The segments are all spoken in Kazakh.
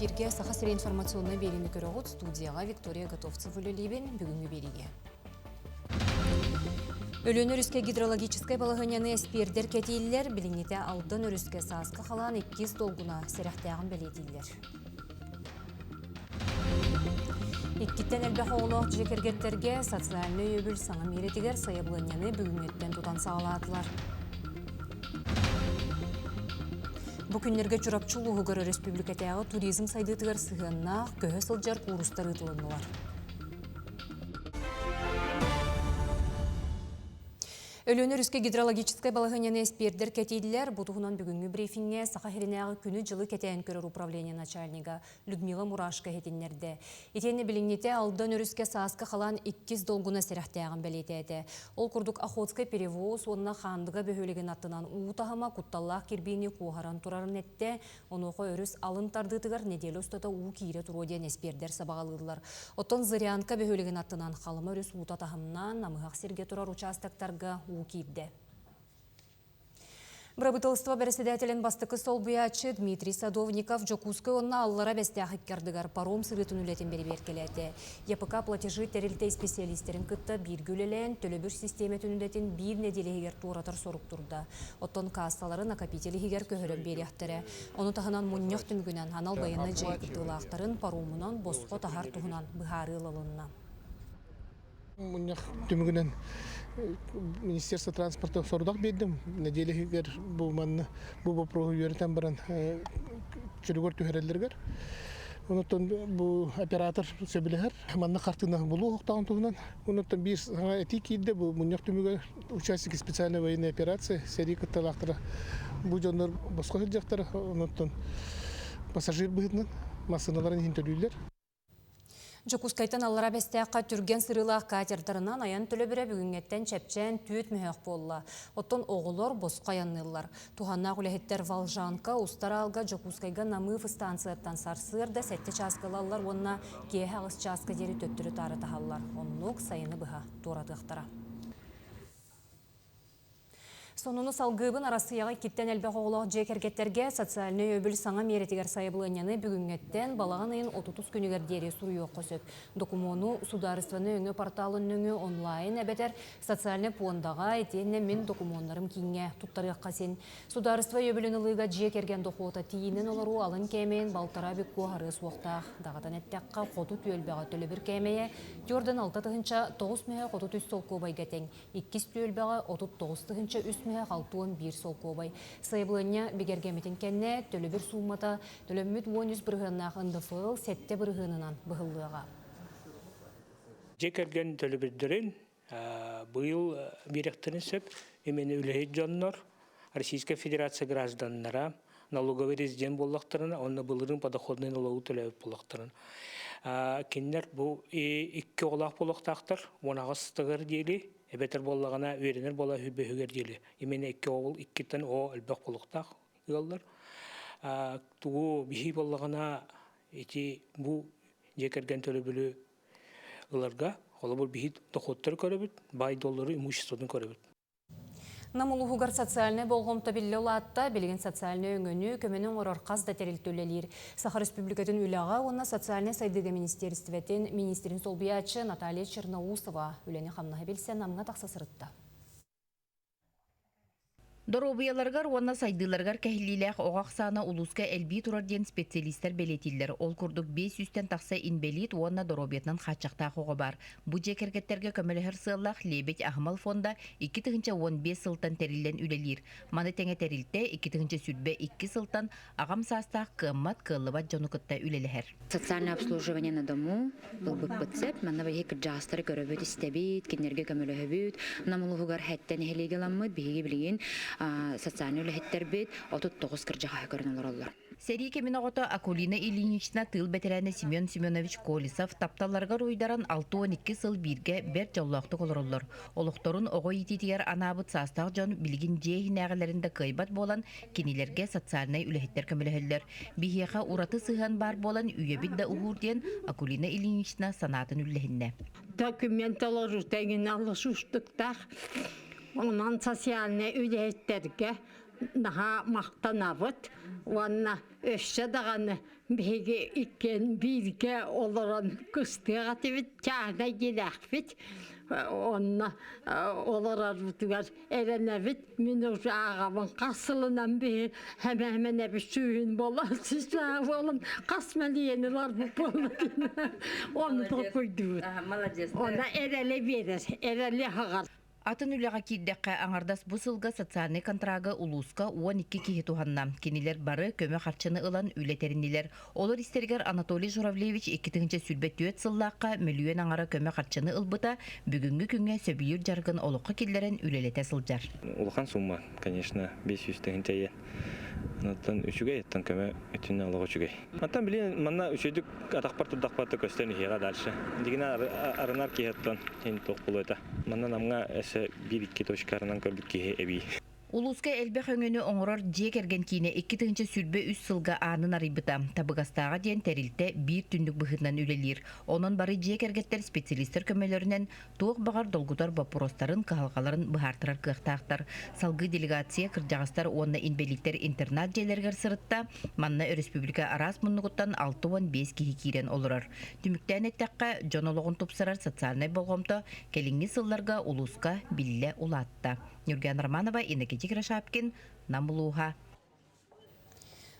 эфирге сахасыры информационный берені көріғыт студияға Виктория Готовцев үлелейбен бүгінгі береге. Өлөн өріске гидрологическай балығыняны эспердер кетейлер, біліңнете алдын өріске саасқы қалан 2 долгуна серяқтаяғын бәлетейлер. Иккиттен әлбәқ оғылық жекергеттерге социальны өбіл саңа меретігер сайаблыняны бүгінгеттен тұтан сағалатылар. Бұ күннерге чурапчулуғығыр республикатяғы туризм сайдытығыр сығынна көһі сылжар курустары тылынылар. Өлөнөр үске гидрологическай балығыняны эспердер кетейділер. Бұтығынан бүгінгі брейфинге сақа херінағы күні жылы кетейін көрір управления начальнига Людмила Мурашка хетинлерді. Етені біліңнете алдан өріске саасқы қалан 2 долгуна серяқтаяғын бәлетеді. Ол күрдік Охотскай перевоз, онына қандыға бөхөлеген аттынан уытағыма құтталлақ кербейіне қуғаран тұрарын әтті. Оноқы өріс алын тардытығыр неделі ұстата у кейре тұруден эспердер сабағалыдылар. Оттон зырианка бөхөлеген аттынан қалымы өріс уытатағымнан намығақ серге тұрар участактарға укипде. Брабытылыства председателен бастықы сол бұячы Дмитрий Садовников Жокускай онна аллара бәстяғы кәрдігар паром сырытын үлетін бері келеті. ЕПК платежы тәрілтей специалистерін күтті бір гүлелен төлөбір системе түнілетін бір неделегер туратар сорук тұрды. Оттон кассалары накопителігер көхірін бері ақтыры. Оны тағынан мұннық түмігінен анал байыны жай күттілақтарын паромынан босқо тағар тұғынан бұхары лылынна. Мұннық түмігінен Министерство транспорта сордақ бедім. Неделегер бұл бопроғы үйерітен баран жүргөр түхерелдергер. Онықтан бұл оператор сөбілігер. Манна қартына бұлу оқтағын тұғынан. Онықтан бір саңа әти кейді бұл мұннық түмігі участики специальной военной операции. Сәрі күтталақтыры бұл жондар босқа жүрдектері. Онықтан пассажир бұғытынан масыналарын хинтөлілер. Жокускайтан аллара бәстәққа түрген сырылақ катердарынан аян төлі бірі бүгінгеттен чәпчән түйет мүхек болла. Оттон оғылар босқа яннылар. Туханна құләхеттер Валжанка, Устаралга, Жокускайга намыв станцияттан сарсырда сәтті часкалалар, онна кейі ағыз часка дері төттірі тары тахалар. Оннук сайыны бұға торадықтара. Сонуны салгыбын арасыяға киттен әлбәқ оғылақ жекергеттерге социальны өбіл саңа меретігер сайыбылыняны бүгінгеттен балаған айын 30 күнігер дері сұры өққосып. Докумону сударыстваны өңі порталын өңі онлайн әбетер социальны пуындаға етенне мен докумонларым кейінге тұттарық қасын. Сударыства өбілін ылыға жекерген доқуыта тиінен олару алын кәмейін балтара бік қоғары суақтақ. Дағатан әттәққа қоту түйелбәға төлі бір кәмейе, түрдің 6 тұғынша 9 мәе қоту түс солқу байгәтен, 2 түйелбәға 39 тұғынша үс мәе қалтуын бір солқу бай. Сайбылыня бігергеметін кәнне төлі бір суммата төлімміт 10 бірғынақ ындыфыл сәтті бірғынынан бұғылыға. Жекерген төлі бірдерін бұйыл беректіні сөп, емені үләйт жоннор, Российская Федерация гражданнара, налоговый резидент боллақтарына, онна бұлырын подоходный налогы төләуіп боллақтарын. Кеннер бұл 2 олақ боллақтақтар, онағыстығыр дейлі, әбетер боллағына өренер бола хүббе-хүгер дейлі. Емені 2 оғыл, 2-тен о әлбәқ боллақтақ ұялдар. Туғы бейі боллағына бұл жекерген төлі білі ұларға, олы бұл бейі доходтар көрібіт, бай доллары имуществодан көрібіт. Намулуғығар социальный болғым табиллі олатта белген социальный өңіні көменің орор қазда тәрілтөлелер. Саха Республикатын үліға оны социальный сайдығы министерстветін министерін солбиячы Наталья Черноусова үләне қамнаға белсе намға тақсасырытта. Доробияларгар уанна сайдыларгар кәхилиләқ оғақсаны улуска әлбей тұрарден специалистер белетілдер. Ол күрдік 500-тен тақса инбелит уанна доробиятнан қатшақтақ оғы бар. Бұ жекергеттерге көмілігір сыллақ лебет ағымал фонда 2-15 сылтан тәрілден үлелер. Маны тәңе тәрілді 2 сүрбе 2 сылтан ағам састақ қыммат қылыбат жонукытта үлелігер. Социальное обслуживание на дому был бы подцеп, манна бәйе кірджастары көрөбөт истебит, кенерге көмілігібіт, намылығығар хәттен хелегеламмыд, бейге білген социальный үләхеттер бет, отут 9 кірджаға көрінілер олар. Сәрі кемін оғыта Акулина Ильинична тыл бәтірәні Семен Семенович Колесов тапталарға ройдаран 6-12 сыл бірге бәр жаулақты қолырылыр. Олықтарын оғы ететігер анабыт састақ жон білген жейін әғілерінде қайбат болан кенелерге социальный үләхеттер көмілігілер. Бейеға ураты сыған бар болан үйебіт да ұғырден Акулина Ильинична санатын үләхінне. Документалар үтәген алышуштықтақ, онан социальный үләхеттерге наға мақтанабыт, онна өшсе дағаны Bege ikken birge olaran kıstığa tevit kağıda gidakfit. Onna olarar butugar erenevit minur ağamın kasılından bir hemen bir suyun bolası oğlum kasmeliyenler bu bolakine. Onu da koydu. Ona erele verir, erele hagar. Атын үліға кейддәққа аңардас бұ сылға социальный контрагы улуска 12 кихи туғанна. Кенилер бары көмі қарчыны ылан үлетерінілер. Олар истергер Анатолий Журавлевич 2-нче сүлбет түйет сыллаққа миллион аңара көмі қарчыны ылбыта бүгінгі күнге сөбейір жарғын олыққа келдерін үлелете сылжар. Улахан сумма, конечно, 500 тегінтейе. Анаттан үшіге еттен көмі үтінне алығы үшіге. Аттан білейін, манна үшедік атақпар тұрдақпарды көстен үйеға дальше. Дегіне арынар кейеттен тен тоқ бұл өті. Манна намға әсі 1-2 точкарынан көрдік кейе әбей. Улуска элбэх өңөнү оңорор жек эрген кийне 2-нче сүлбе 3 сылга анын арыйбыта. Табыгастага ден терилте 1 түндүк быхытынан үлелир. Онон бары жек эргеттер специалисттер көмөлөрүнөн туок багар долгутар вопростарын каалгаларын быхартырар кыактаактар. Салгы делегация кыржагастар онна инбеликтер интернат жээлергер сырытта манна республика арас муннугуттан 6-5 кихи кирен олорор. Түмүктен эттекка жонологун тупсарар социальный болгомто келиңи сылларга улуска билле улатта. Нурган Романова, Иннекети Крашапкин, Намлуха.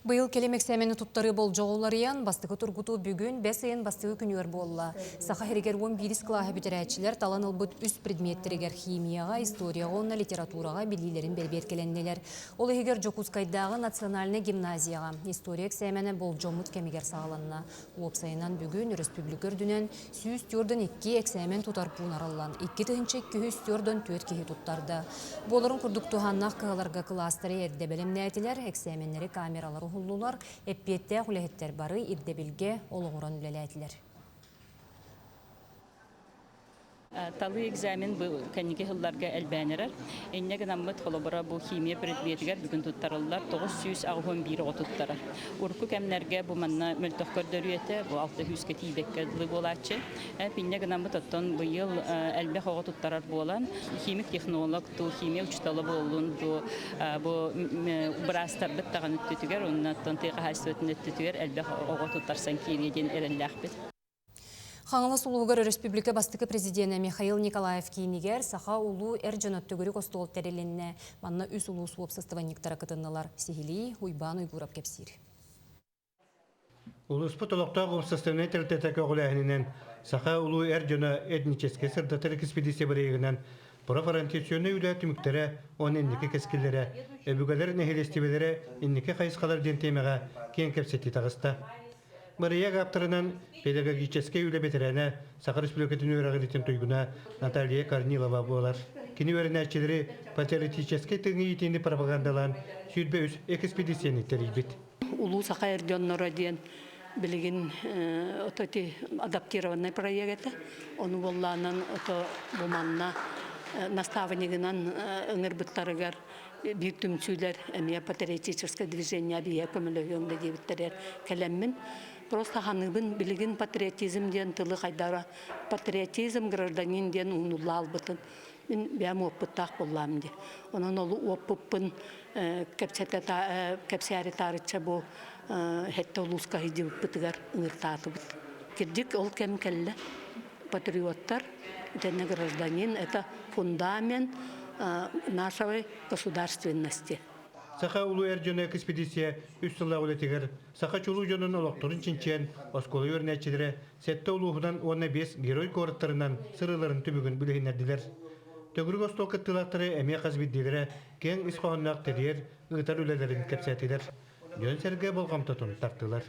Быйыл келемек сәмені туттары бол жоғыларыян, бастығы тұргуту бүгін 5 айын бастығы күнігер болла. Сақа херегер 11 клаһы бүтерәтчілер талан ылбыт үст предметтерегер химияға, историяға, онна литератураға билилерін бербер келеннелер. Ол егер Жокускайдағы национальный гимназияға, историyak сәмені бол жомут кемегер сағаланна. Уопсайынан бүгін республикер дүнен сүйіс түрден 2 эксәмен тутар пунаралан, 2-нче күйіс түрден 4 кехи туттарды. Боларын күрдік туғаннақ кығаларға кластары ерде білімнәтілер, эксәменлері камералары Hullular, epiyette hulehitler barı irdebilge oluğuran üleletiler. Talı egzamin bu kaniki hıllarga elbanirer. Enne gınammet holobara bu himiya predmetiger bugün tuttarıllar 961 o tuttarar. Urku kemlerge bu manna mültökkör dörüyete bu 600 ketibekkedli bolatçı. Enne gınammet otton bu yıl elbe hoğa tuttarar bolan himik teknolog tu himiya uçtalı bolun bu brastar bittağın üttütüger ondan teqa hasötün üttütüger elbe hoğa tuttarsan kiriyeden erellahbet. Хаңылы Сулугар Республика бастықы президенті Михаил Николаев кейінігер саха улу әржанат төгірік остол тәрелінне манна үс улу суып сыстыванниктара кытыннылар сихили уйбан уйгурап кепсир. Улуспы толоқтақ ұпсыстығыны тәртетәкі оғылайынынан саха улу әржана этническе сырдатыр экспедиция бірегінен профориентационны үлі түміктері он еннекі кескілері, әбүгәлер нәхелестебелері еннекі қайысқалар ден темеға кен кепсетті тағысты. Мария Гаптарынан педагогический үлі бетерәне Саха Республикатын өрағылетін тойгуна Наталья Корнилова болар. Кені өрінәтчілері патриотический тыңы етенді пропагандалан сүйдбе үз экспедицияниктер ебет. Улу Саха Эрдионнора ден білген адаптированный проекті. Оны болланын бұманна наставнигынан ыңырбыттарығар bir tümsüler emiye patriotistiske движения biye kömülögöngde debitler kelemmin просто hanыбын bilgin patriotizm diyen tılı kaydara patriotizm gражданин diyen unulla albıtın men bäm opputtaq bollam di onun olu oppupпын kepseri tarıça bu hette uluska hidip bitigar ыңыртаты bit kirdik ol kem kelle patriottar denne гражданин это фундамент нашей государственности. Саха улу әржана экспедиция үс сылла үлетігер. Саха чулу жонын олықтырын чинчен, осколы өрнәтчілері, сәтті улуғынан 15 герой корыттарынан сырыларын түмігін білігінерділер. Төгірік остол кыттылақтары әме қазбедділері кен исқоғыннақ тәрер, ұғытар үлелерін кәпсәтілер. Жөн сәрге болғам тұтын тартылар.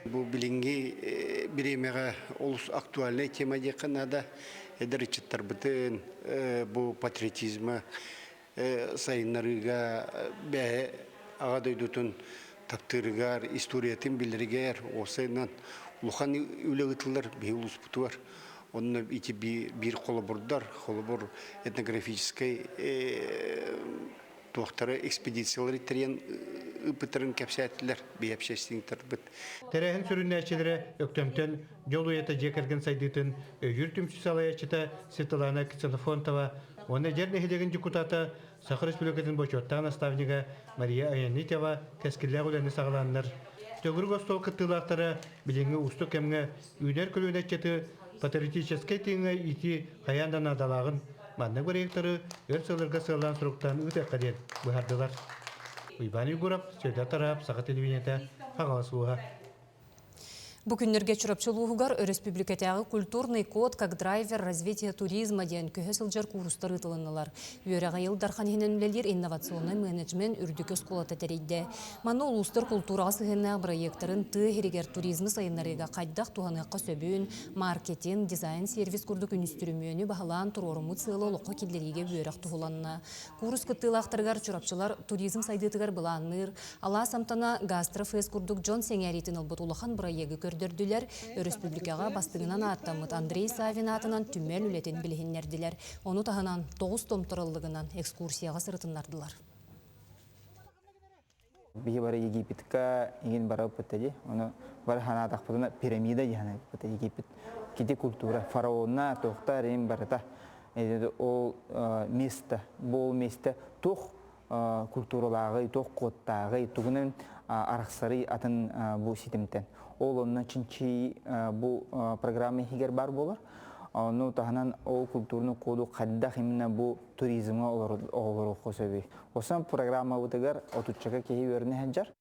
Бұл білінгі біремеға олыс актуальный тема деқінада эдерчеттер бітін бұл патриотизмы сайынларыға бәе аға дойдутын таптырыгар, историятын білдірігер, осайынан ұлған үлігітілер бей ұлыс бұты бар. Onun içi bir kolabordar, kolabor etnografической tuhtara ekspedisiyaları teren ıpıtırın kapsayettiler, bir общественниктер bit. Terehin sürünləçilere öktümtün yolu yata jekergen saydıtın yürtümsü salayachita Svetlana Ksenofantova, ona jernehidegin депутата Саха Республикатын бочоттан наставнига Мария Аянитова кескиллер үләне сағаланнар. төгүрүк остол кыттылаактара билеңе усту кемге үйдер көлөнетчети патриотический теңе ити каяндан адалагын манна көректері өр сылырга сылан суруктан үтекка ден быхардылар. Уйбан Югуров, Сөйдә тарап, Сақа телевидениеті, Хағаласуға. Бүкүннерге чурапчылуугар республикатагы культурный код как драйвер развития туризма ден көһө сылжар курстары тылынналар. Үйрәгә йылдар ханиненлелер инновационный менеджмент үрдүкө сколата терейде. Маны улустар культурага сыгына проекттарын тыгерегер туризмы сайыннарыга кайдак туганыкка сөбүн, маркетинг, дизайн, сервис курдук үнүстүрүмөнү баһалаан туроруму цылы лоққа килдериге бүйрәк туһуланна. Курс кыттылактаргар чурапчылар туризм сайдытыгар быланныр, ала самтана гастрофест курдук Джон Сеңәритин албатулахан проекты көрдөрдүләр. Республикага бастыгынан аттамыт Андрей Савин атынан түмел үлетин билһиннердилер. Оны таһынан 9 томторыллыгынан экскурсияга сырытыннардылар. Бии бары Египетка иген бара пөттеди. Оны бар хана тахпына пирамида яна пөтте Египет. Ките культура фараонна тохта Рим барата. Ол место, бол место тох культуралары, тох коттагы, тугунун араксары атын бу ситимтен. Ол онна чинчи бу программа хигер бар болар. Ну таханан ол культурны коду кадда химна бу туризмга олор косеби. Осан программа бутыгар отуччага кеһи өрне хаҗар.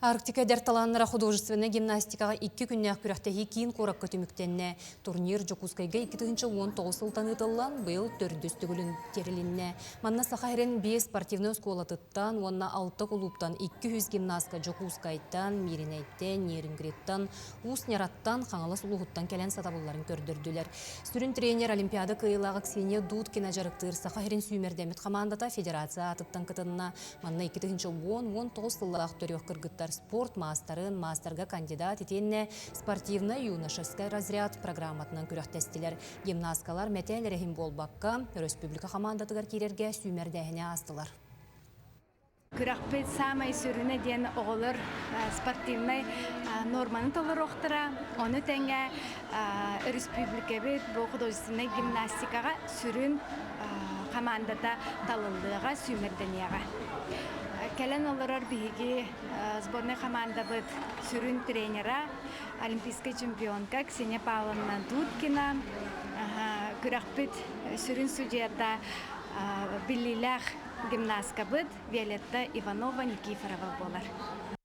Арктика дерталаннара художественная гимнастикага 2 күннәк күрәктәге киин корак көтүмүктәнне. Турнир Жокускайга 2019 сылтаны тыллан быел 400 түгүлүн терилинне. Манна Сахарин 5 спортивный школатыттан, онна 6 клубтан 200 гимнастка Жокускайттан, Миринайттан, Нерингриттан, Усняраттан, Хаңалас улугуттан келен сатабылларын көрдөрдүләр. Сүрүн тренер Олимпиада кыйлагы Ксения Дудкина жарыктыр Сахарин сүймердемит командата федерация атыттан кытынна. Манна 2019 сыллак төрөк кыргыттар спорт мастарын, мастерга кандидат етенне спортивный юношеский разряд программатынан күрәктәстиләр. Гимнасткалар мәтән рәхим болбакка республика командатыгар кирерге сүймердәһенә астылар. Күрәкпет самай сүрүнә дигән оғылыр спортивный норманы толырықтыра. Оны тәңгә республика бит бу художественный гимнастикага сүрүн командата талылыга сүймердәнияга. Келен оларар биги сборная команда бит сүрүн тренера, олимпийская чемпионка Ксения Павловна Дудкина, күрәкпет сүрүн судьяда биллилях гимнастка бит Виолетта Иванова Никифорова болар.